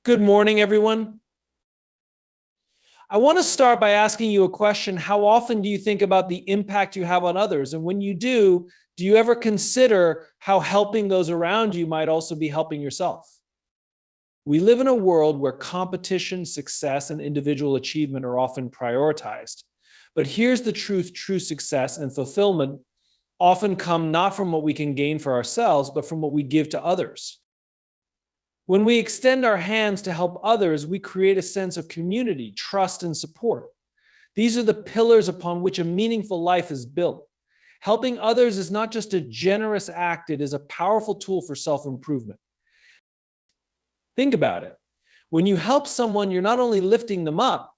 Good morning, everyone. I want to start by asking you a question. How often do you think about the impact you have on others? And when you do you ever consider how helping those around you might also be helping yourself? We live in a world where competition, success, and individual achievement are often prioritized. But here's the truth: true success and fulfillment often come not from what we can gain for ourselves, but from what we give to others. When we extend our hands to help others, we create a sense of community, trust, and support. These are the pillars upon which a meaningful life is built. Helping others is not just a generous act, it is a powerful tool for self-improvement. Think about it. When you help someone, you're not only lifting them up,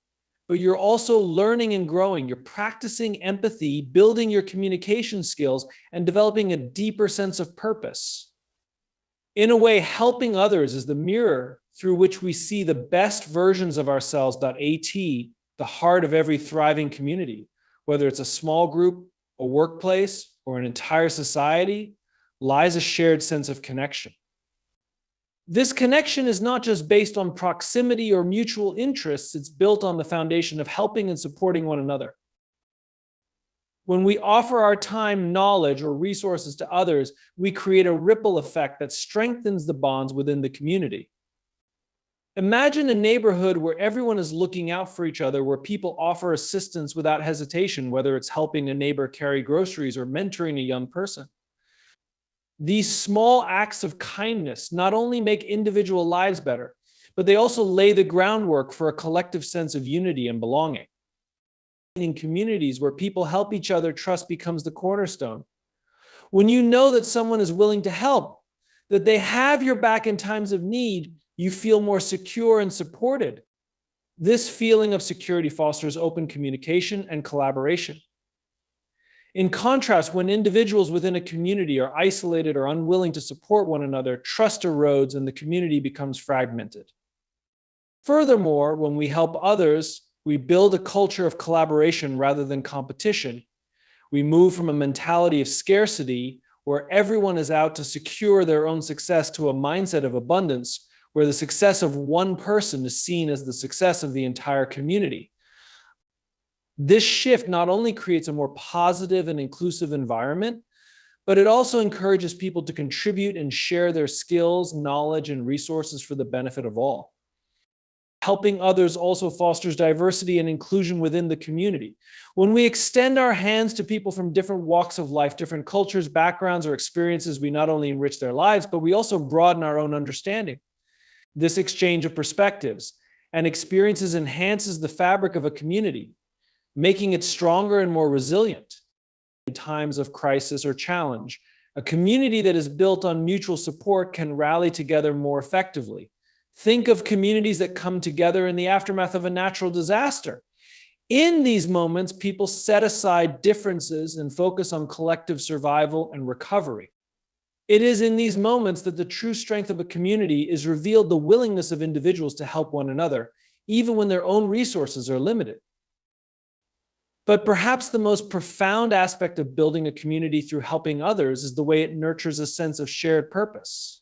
but you're also learning and growing. You're practicing empathy, building your communication skills, and developing a deeper sense of purpose. In a way, helping others is the mirror through which we see the best versions of ourselves. At the heart of every thriving community, whether it's a small group, a workplace, or an entire society, lies a shared sense of connection. This connection is not just based on proximity or mutual interests, it's built on the foundation of helping and supporting one another. When we offer our time, knowledge, or resources to others, we create a ripple effect that strengthens the bonds within the community. Imagine a neighborhood where everyone is looking out for each other, where people offer assistance without hesitation, whether it's helping a neighbor carry groceries or mentoring a young person. These small acts of kindness not only make individual lives better, but they also lay the groundwork for a collective sense of unity and belonging. In communities where people help each other, trust becomes the cornerstone. When you know that someone is willing to help, that they have your back in times of need, you feel more secure and supported. This feeling of security fosters open communication and collaboration. In contrast, when individuals within a community are isolated or unwilling to support one another, trust erodes and the community becomes fragmented. Furthermore, when we help others, we build a culture of collaboration rather than competition. We move from a mentality of scarcity, where everyone is out to secure their own success, to a mindset of abundance, where the success of one person is seen as the success of the entire community. This shift not only creates a more positive and inclusive environment, but it also encourages people to contribute and share their skills, knowledge, and resources for the benefit of all. Helping others also fosters diversity and inclusion within the community. When we extend our hands to people from different walks of life, different cultures, backgrounds, or experiences, we not only enrich their lives, but we also broaden our own understanding. This exchange of perspectives and experiences enhances the fabric of a community, making it stronger and more resilient. In times of crisis or challenge, a community that is built on mutual support can rally together more effectively. Think of communities that come together in the aftermath of a natural disaster. In these moments, people set aside differences and focus on collective survival and recovery. It is in these moments that the true strength of a community is revealed, the willingness of individuals to help one another, even when their own resources are limited. But perhaps the most profound aspect of building a community through helping others is the way it nurtures a sense of shared purpose.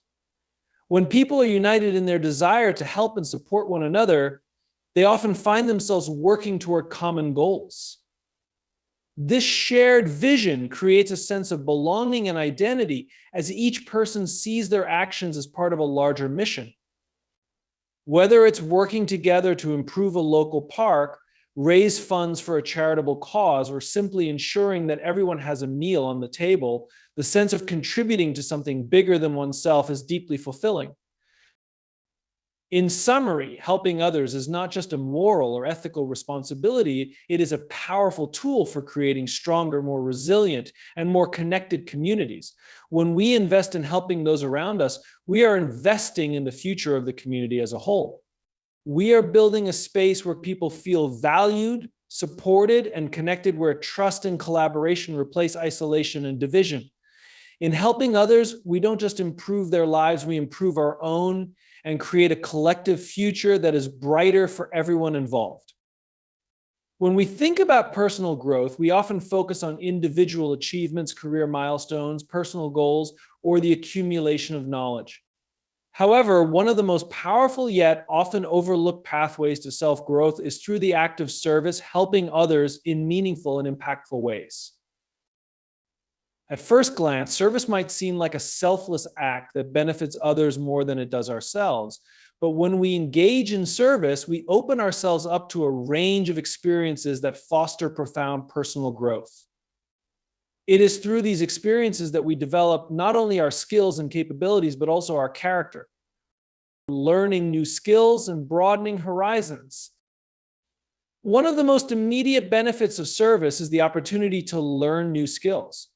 When people are united in their desire to help and support one another, they often find themselves working toward common goals. This shared vision creates a sense of belonging and identity, as each person sees their actions as part of a larger mission. Whether it's working together to improve a local park, raise funds for a charitable cause, or simply ensuring that everyone has a meal on the table, the sense of contributing to something bigger than oneself is deeply fulfilling. In summary, helping others is not just a moral or ethical responsibility, it is a powerful tool for creating stronger, more resilient, and more connected communities. When we invest in helping those around us, we are investing in the future of the community as a whole. We are building a space where people feel valued, supported, and connected, where trust and collaboration replace isolation and division. In helping others, we don't just improve their lives, we improve our own and create a collective future that is brighter for everyone involved. When we think about personal growth, we often focus on individual achievements, career milestones, personal goals, or the accumulation of knowledge. However, one of the most powerful yet often overlooked pathways to self-growth is through the act of service, helping others in meaningful and impactful ways. At first glance, service might seem like a selfless act that benefits others more than it does ourselves. But when we engage in service, we open ourselves up to a range of experiences that foster profound personal growth. It is through these experiences that we develop not only our skills and capabilities, but also our character, learning new skills and broadening horizons. One of the most immediate benefits of service is the opportunity to learn new skills.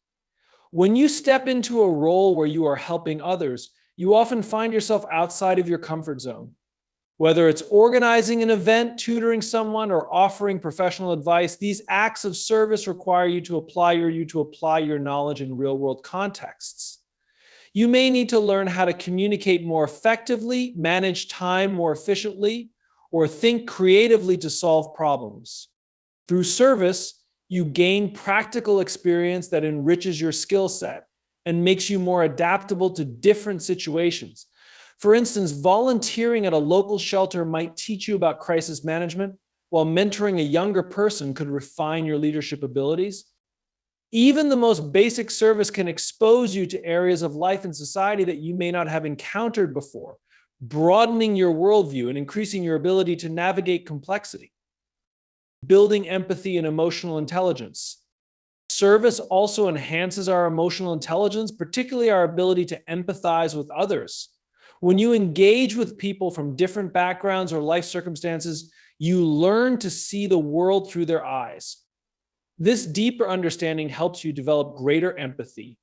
When you step into a role where you are helping others, you often find yourself outside of your comfort zone. Whether it's organizing an event, tutoring someone, or offering professional advice, these acts of service require you to apply your knowledge in real-world contexts. You may need to learn how to communicate more effectively, manage time more efficiently, or think creatively to solve problems. Through service, you gain practical experience that enriches your skill set and makes you more adaptable to different situations. For instance, volunteering at a local shelter might teach you about crisis management, while mentoring a younger person could refine your leadership abilities. Even the most basic service can expose you to areas of life and society that you may not have encountered before, broadening your worldview and increasing your ability to navigate complexity. Building empathy and emotional intelligence. Service also enhances our emotional intelligence, particularly our ability to empathize with others. When you engage with people from different backgrounds or life circumstances, you learn to see the world through their eyes. This deeper understanding helps you develop greater empathy,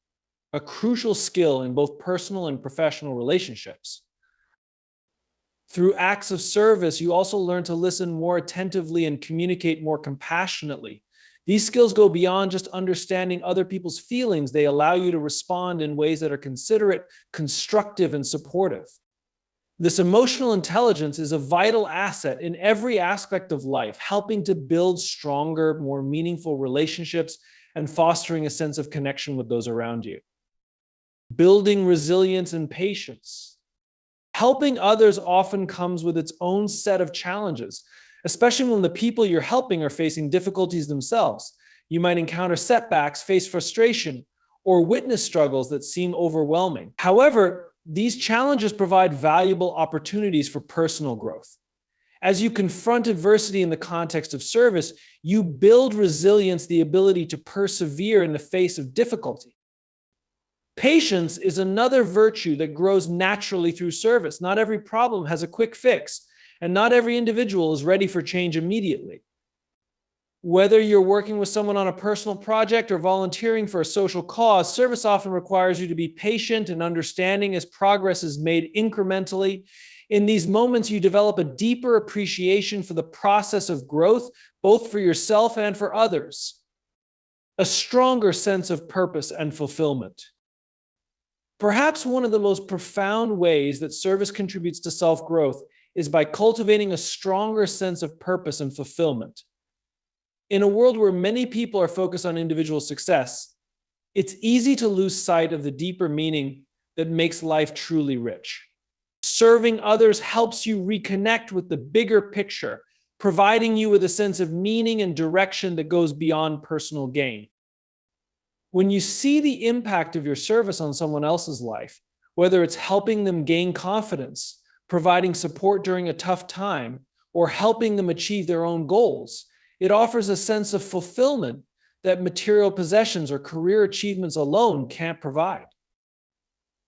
a crucial skill in both personal and professional relationships. Through acts of service, you also learn to listen more attentively and communicate more compassionately. These skills go beyond just understanding other people's feelings. They allow you to respond in ways that are considerate, constructive, and supportive. This emotional intelligence is a vital asset in every aspect of life, helping to build stronger, more meaningful relationships and fostering a sense of connection with those around you. Building resilience and patience. Helping others often comes with its own set of challenges, especially when the people you're helping are facing difficulties themselves. You might encounter setbacks, face frustration, or witness struggles that seem overwhelming. However, these challenges provide valuable opportunities for personal growth. As you confront adversity in the context of service, you build resilience, the ability to persevere in the face of difficulty. Patience is another virtue that grows naturally through service. Not every problem has a quick fix, and not every individual is ready for change immediately. Whether you're working with someone on a personal project or volunteering for a social cause, service often requires you to be patient and understanding as progress is made incrementally. In these moments, you develop a deeper appreciation for the process of growth, both for yourself and for others. A stronger sense of purpose and fulfillment. Perhaps one of the most profound ways that service contributes to self-growth is by cultivating a stronger sense of purpose and fulfillment. In a world where many people are focused on individual success, it's easy to lose sight of the deeper meaning that makes life truly rich. Serving others helps you reconnect with the bigger picture, providing you with a sense of meaning and direction that goes beyond personal gain. When you see the impact of your service on someone else's life, whether it's helping them gain confidence, providing support during a tough time, or helping them achieve their own goals, it offers a sense of fulfillment that material possessions or career achievements alone can't provide.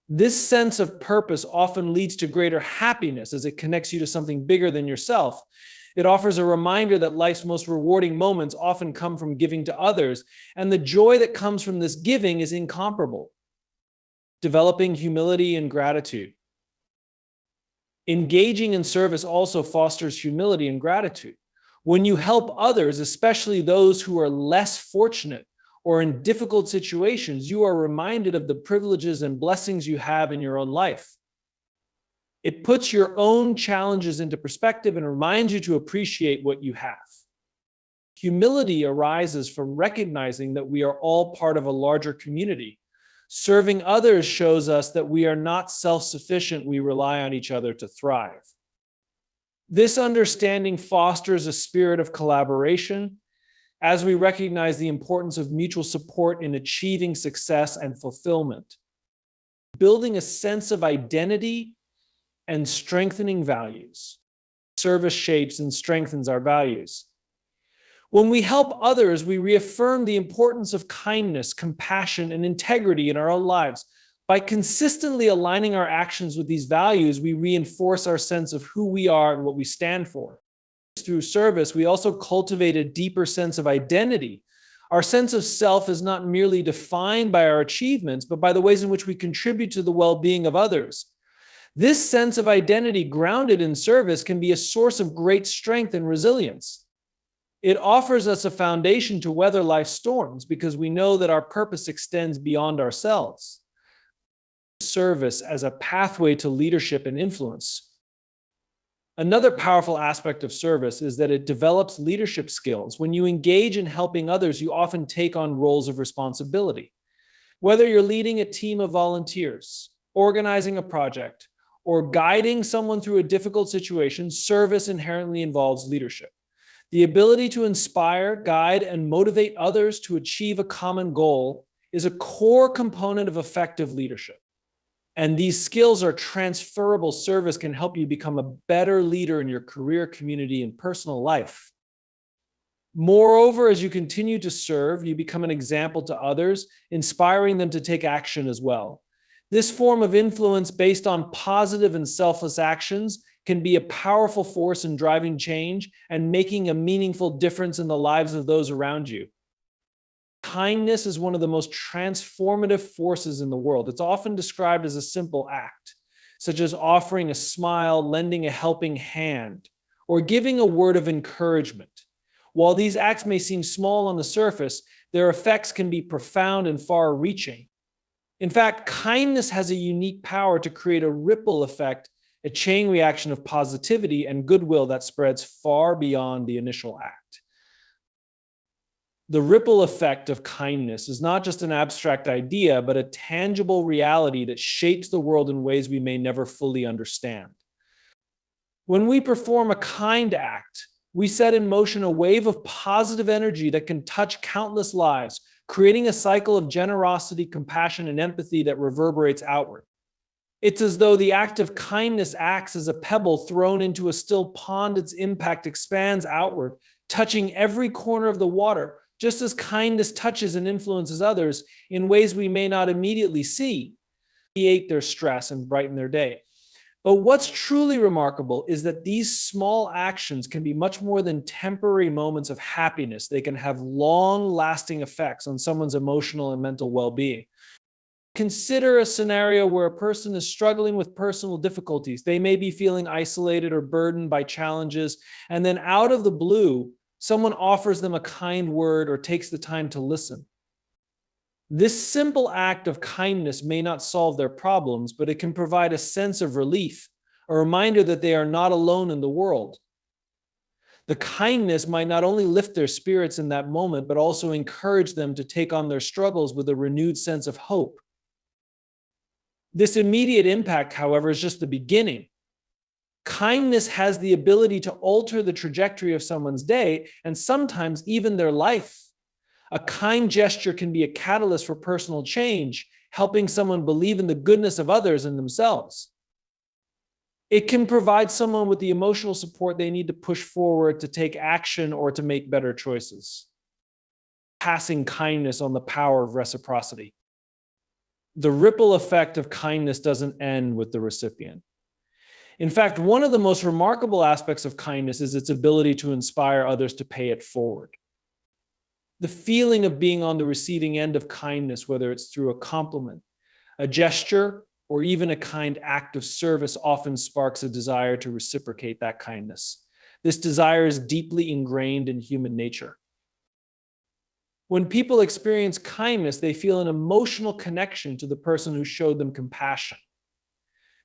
This sense of purpose often leads to greater happiness as it connects you to something bigger than yourself. It offers a reminder that life's most rewarding moments often come from giving to others, and the joy that comes from this giving is incomparable. Developing humility and gratitude. Engaging in service also fosters humility and gratitude. When you help others, especially those who are less fortunate or in difficult situations, you are reminded of the privileges and blessings you have in your own life. It puts your own challenges into perspective and reminds you to appreciate what you have. Humility arises from recognizing that we are all part of a larger community, Serving others shows us that we are not self-sufficient. We rely on each other to thrive. This understanding fosters a spirit of collaboration as we recognize the importance of mutual support in achieving success and fulfillment, building a sense of identity and strengthening values. Service shapes and strengthens our values. When we help others, we reaffirm the importance of kindness, compassion, and integrity in our own lives. By consistently aligning our actions with these values, we reinforce our sense of who we are and what we stand for. Through service, we also cultivate a deeper sense of identity. Our sense of self is not merely defined by our achievements, but by the ways in which we contribute to the well-being of others. This sense of identity grounded in service can be a source of great strength and resilience. It offers us a foundation to weather life's storms because we know that our purpose extends beyond ourselves. Service as a pathway to leadership and influence. Another powerful aspect of service is that it develops leadership skills. When you engage in helping others, you often take on roles of responsibility. Whether you're leading a team of volunteers, organizing a project, or guiding someone through a difficult situation, service inherently involves leadership. The ability to inspire, guide, and motivate others to achieve a common goal is a core component of effective leadership. And these skills are transferable. Service can help you become a better leader in your career, community, and personal life. Moreover, as you continue to serve, you become an example to others, inspiring them to take action as well. This form of influence based on positive and selfless actions can be a powerful force in driving change and making a meaningful difference in the lives of those around you. Kindness is one of the most transformative forces in the world. It's often described as a simple act, such as offering a smile, lending a helping hand, or giving a word of encouragement. While these acts may seem small on the surface, their effects can be profound and far-reaching. In fact, kindness has a unique power to create a ripple effect, a chain reaction of positivity and goodwill that spreads far beyond the initial act. The ripple effect of kindness is not just an abstract idea, but a tangible reality that shapes the world in ways we may never fully understand. When we perform a kind act, we set in motion a wave of positive energy that can touch countless lives, creating a cycle of generosity, compassion, and empathy that reverberates outward. It's as though the act of kindness acts as a pebble thrown into a still pond. Its impact expands outward, touching every corner of the water, just as kindness touches and influences others in ways we may not immediately see, alleviate their stress and brighten their day. But what's truly remarkable is that these small actions can be much more than temporary moments of happiness. They can have long-lasting effects on someone's emotional and mental well-being. Consider a scenario where a person is struggling with personal difficulties. They may be feeling isolated or burdened by challenges, and then out of the blue, someone offers them a kind word or takes the time to listen. This simple act of kindness may not solve their problems, but it can provide a sense of relief, a reminder that they are not alone in the world. The kindness might not only lift their spirits in that moment, but also encourage them to take on their struggles with a renewed sense of hope. This immediate impact, however, is just the beginning. Kindness has the ability to alter the trajectory of someone's day and sometimes even their life. A kind gesture can be a catalyst for personal change, helping someone believe in the goodness of others and themselves. It can provide someone with the emotional support they need to push forward, to take action, or to make better choices. Passing kindness on the power of reciprocity. The ripple effect of kindness doesn't end with the recipient. In fact, one of the most remarkable aspects of kindness is its ability to inspire others to pay it forward. The feeling of being on the receiving end of kindness, whether it's through a compliment, a gesture, or even a kind act of service, often sparks a desire to reciprocate that kindness. This desire is deeply ingrained in human nature. When people experience kindness, they feel an emotional connection to the person who showed them compassion.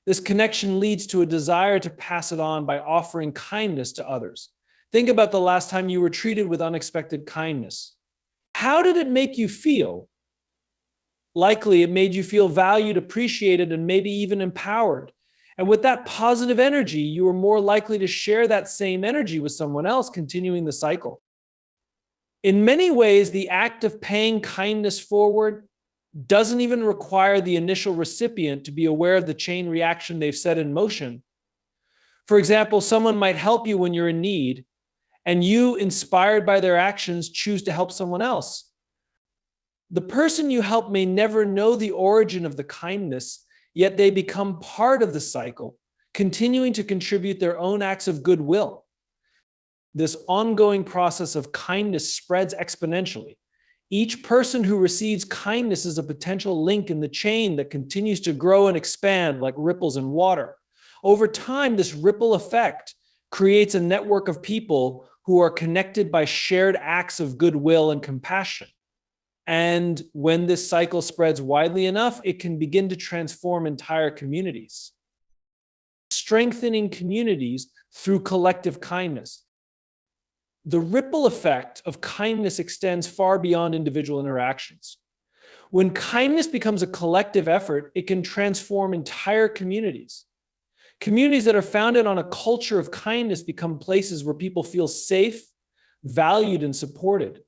This connection leads to a desire to pass it on by offering kindness to others. Think about the last time you were treated with unexpected kindness. How did it make you feel? Likely, it made you feel valued, appreciated, and maybe even empowered. And with that positive energy, you were more likely to share that same energy with someone else, continuing the cycle. In many ways, the act of paying kindness forward doesn't even require the initial recipient to be aware of the chain reaction they've set in motion. For example, someone might help you when you're in need, and you, inspired by their actions, choose to help someone else. The person you help may never know the origin of the kindness, yet they become part of the cycle, continuing to contribute their own acts of goodwill. This ongoing process of kindness spreads exponentially. Each person who receives kindness is a potential link in the chain that continues to grow and expand like ripples in water. Over time, this ripple effect creates a network of people who are connected by shared acts of goodwill and compassion. And when this cycle spreads widely enough, it can begin to transform entire communities, strengthening communities through collective kindness. The ripple effect of kindness extends far beyond individual interactions. When kindness becomes a collective effort, it can transform entire communities. Communities that are founded on a culture of kindness become places where people feel safe, valued, and supported.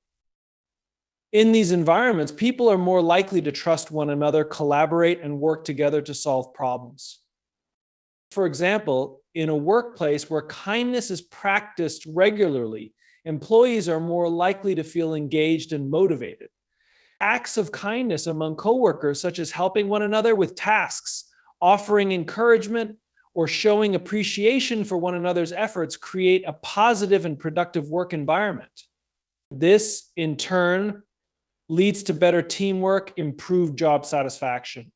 In these environments, people are more likely to trust one another, collaborate, and work together to solve problems. For example, in a workplace where kindness is practiced regularly, employees are more likely to feel engaged and motivated. Acts of kindness among coworkers, such as helping one another with tasks, offering encouragement, or showing appreciation for one another's efforts, create a positive and productive work environment. This, in turn, leads to better teamwork, improved job satisfaction,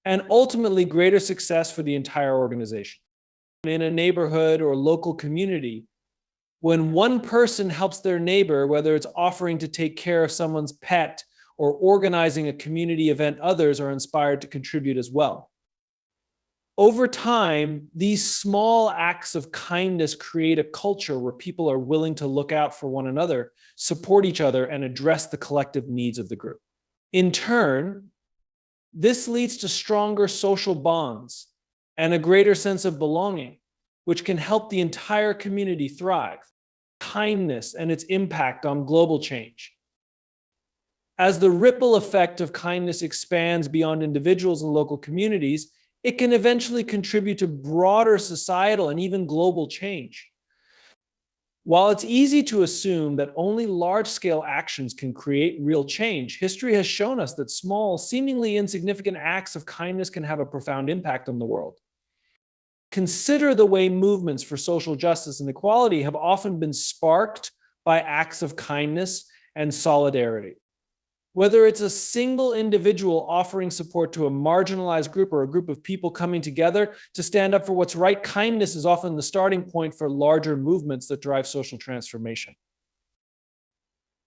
and ultimately greater success for the entire organization. In a neighborhood or local community, when one person helps their neighbor, whether it's offering to take care of someone's pet or organizing a community event, others are inspired to contribute as well. Over time, these small acts of kindness create a culture where people are willing to look out for one another, support each other, and address the collective needs of the group. In turn, this leads to stronger social bonds and a greater sense of belonging, which can help the entire community thrive. Kindness and its impact on global change. As the ripple effect of kindness expands beyond individuals and local communities, it can eventually contribute to broader societal and even global change. While it's easy to assume that only large-scale actions can create real change, history has shown us that small, seemingly insignificant acts of kindness can have a profound impact on the world. Consider the way movements for social justice and equality have often been sparked by acts of kindness and solidarity. Whether it's a single individual offering support to a marginalized group or a group of people coming together to stand up for what's right, kindness is often the starting point for larger movements that drive social transformation.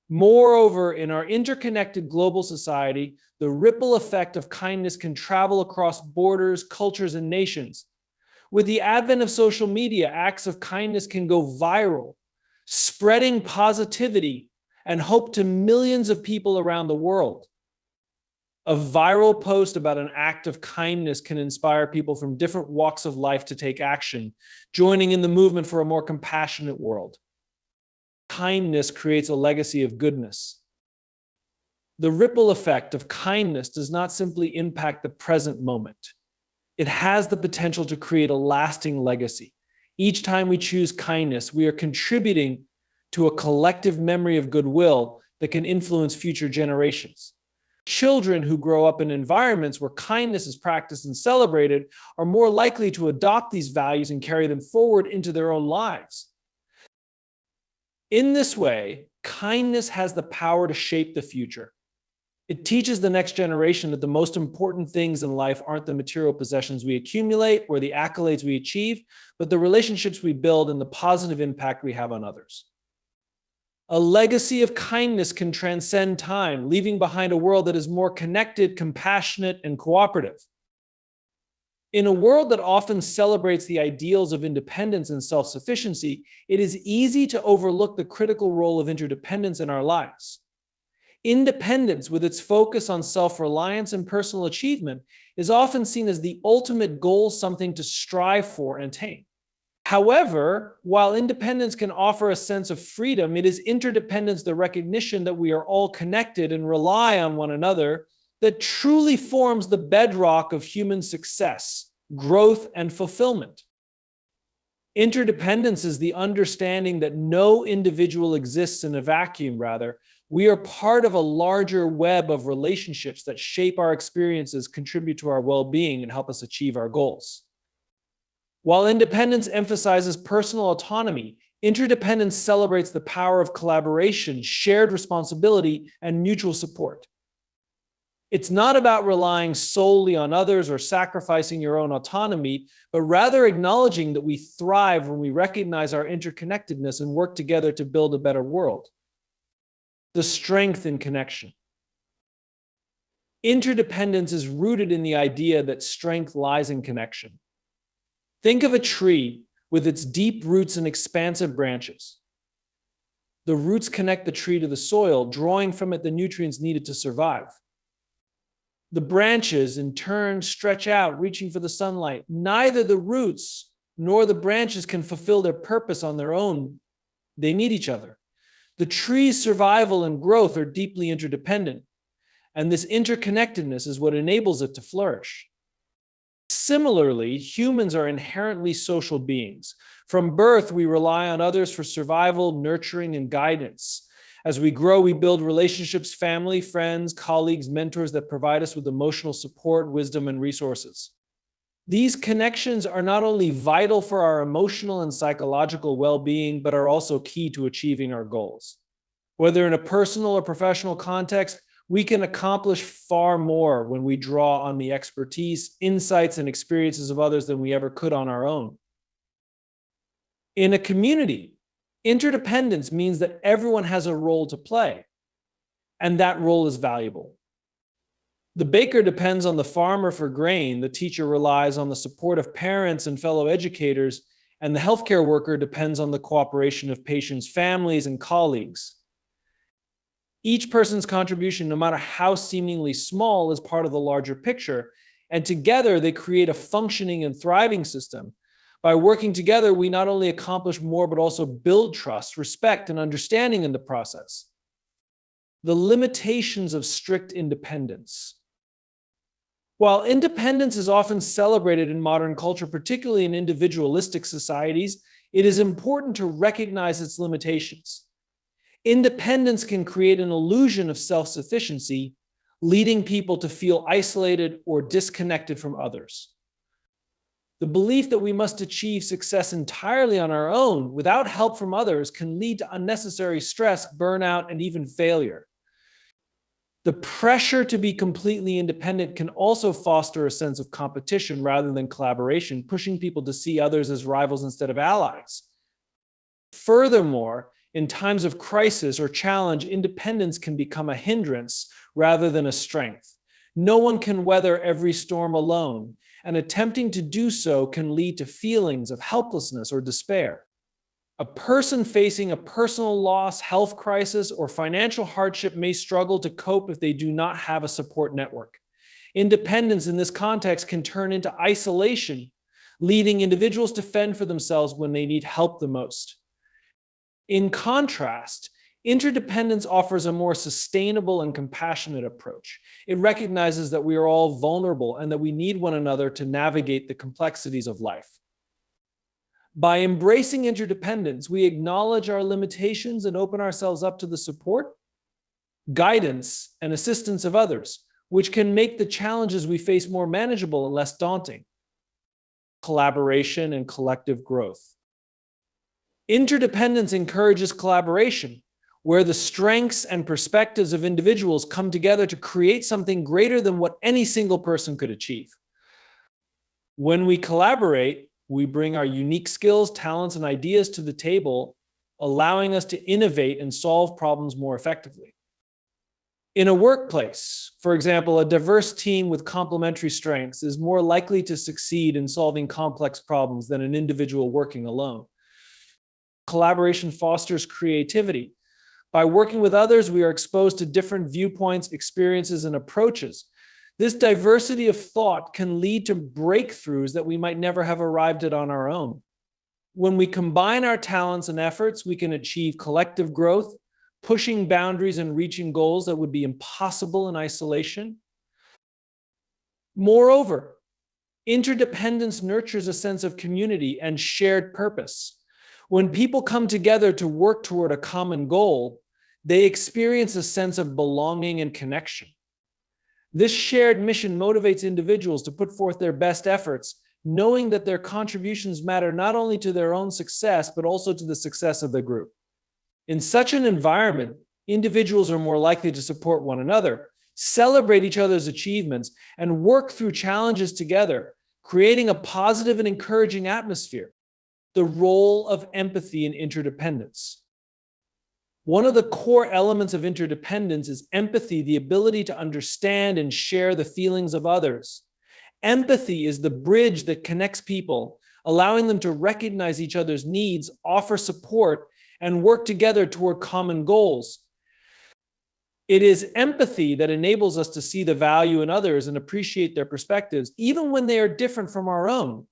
Moreover, in our interconnected global society, the ripple effect of kindness can travel across borders, cultures, and nations. With the advent of social media, acts of kindness can go viral, spreading positivity and hope to millions of people around the world. A viral post about an act of kindness can inspire people from different walks of life to take action, joining in the movement for a more compassionate world. Kindness creates a legacy of goodness. The ripple effect of kindness does not simply impact the present moment. It has the potential to create a lasting legacy. Each time we choose kindness, we are contributing to a collective memory of goodwill that can influence future generations. Children who grow up in environments where kindness is practiced and celebrated are more likely to adopt these values and carry them forward into their own lives. In this way, kindness has the power to shape the future. It teaches the next generation that the most important things in life aren't the material possessions we accumulate or the accolades we achieve, but the relationships we build and the positive impact we have on others. A legacy of kindness can transcend time, leaving behind a world that is more connected, compassionate, and cooperative. In a world that often celebrates the ideals of independence and self-sufficiency, it is easy to overlook the critical role of interdependence in our lives. Independence, with its focus on self-reliance and personal achievement, is often seen as the ultimate goal, something to strive for and attain. However, while independence can offer a sense of freedom, it is interdependence, the recognition that we are all connected and rely on one another, that truly forms the bedrock of human success, growth, and fulfillment. Interdependence is the understanding that no individual exists in a vacuum. Rather, we are part of a larger web of relationships that shape our experiences, contribute to our well-being, and help us achieve our goals. While independence emphasizes personal autonomy, interdependence celebrates the power of collaboration, shared responsibility, and mutual support. It's not about relying solely on others or sacrificing your own autonomy, but rather acknowledging that we thrive when we recognize our interconnectedness and work together to build a better world. The strength in connection. Interdependence is rooted in the idea that strength lies in connection. Think of a tree with its deep roots and expansive branches. The roots connect the tree to the soil, drawing from it the nutrients needed to survive. The branches, in turn, stretch out, reaching for the sunlight. Neither the roots nor the branches can fulfill their purpose on their own. They need each other. The tree's survival and growth are deeply interdependent, and this interconnectedness is what enables it to flourish. Similarly, humans are inherently social beings. From birth, we rely on others for survival, nurturing, and guidance. As we grow, we build relationships, family, friends, colleagues, mentors that provide us with emotional support, wisdom, and resources. These connections are not only vital for our emotional and psychological well-being, but are also key to achieving our goals. Whether in a personal or professional context, we can accomplish far more when we draw on the expertise, insights, and experiences of others than we ever could on our own. In a community, interdependence means that everyone has a role to play, and that role is valuable. The baker depends on the farmer for grain, the teacher relies on the support of parents and fellow educators, and the healthcare worker depends on the cooperation of patients' families and colleagues. Each person's contribution, no matter how seemingly small, is part of the larger picture, and together they create a functioning and thriving system. By working together, we not only accomplish more, but also build trust, respect, and understanding in the process. The limitations of strict independence. While independence is often celebrated in modern culture, particularly in individualistic societies, it is important to recognize its limitations. Independence can create an illusion of self-sufficiency, leading people to feel isolated or disconnected from others. The belief that we must achieve success entirely on our own without help from others can lead to unnecessary stress, burnout, and even failure. The pressure to be completely independent can also foster a sense of competition rather than collaboration, pushing people to see others as rivals instead of allies. Furthermore, in times of crisis or challenge, independence can become a hindrance rather than a strength. No one can weather every storm alone, and attempting to do so can lead to feelings of helplessness or despair. A person facing a personal loss, health crisis, or financial hardship may struggle to cope if they do not have a support network. Independence in this context can turn into isolation, leading individuals to fend for themselves when they need help the most. In contrast, interdependence offers a more sustainable and compassionate approach. It recognizes that we are all vulnerable and that we need one another to navigate the complexities of life. By embracing interdependence, we acknowledge our limitations and open ourselves up to the support, guidance, and assistance of others, which can make the challenges we face more manageable and less daunting. Collaboration and collective growth. Interdependence encourages collaboration, where the strengths and perspectives of individuals come together to create something greater than what any single person could achieve. When we collaborate, we bring our unique skills, talents, and ideas to the table, allowing us to innovate and solve problems more effectively. In a workplace, for example, a diverse team with complementary strengths is more likely to succeed in solving complex problems than an individual working alone. Collaboration fosters creativity. By working with others, we are exposed to different viewpoints, experiences, and approaches. This diversity of thought can lead to breakthroughs that we might never have arrived at on our own. When we combine our talents and efforts, we can achieve collective growth, pushing boundaries and reaching goals that would be impossible in isolation. Moreover, interdependence nurtures a sense of community and shared purpose. When people come together to work toward a common goal, they experience a sense of belonging and connection. This shared mission motivates individuals to put forth their best efforts, knowing that their contributions matter not only to their own success, but also to the success of the group. In such an environment, individuals are more likely to support one another, celebrate each other's achievements, and work through challenges together, creating a positive and encouraging atmosphere. The role of empathy in interdependence. One of the core elements of interdependence is empathy, the ability to understand and share the feelings of others. Empathy is the bridge that connects people, allowing them to recognize each other's needs, offer support, and work together toward common goals. It is empathy that enables us to see the value in others and appreciate their perspectives, even when they are different from our own.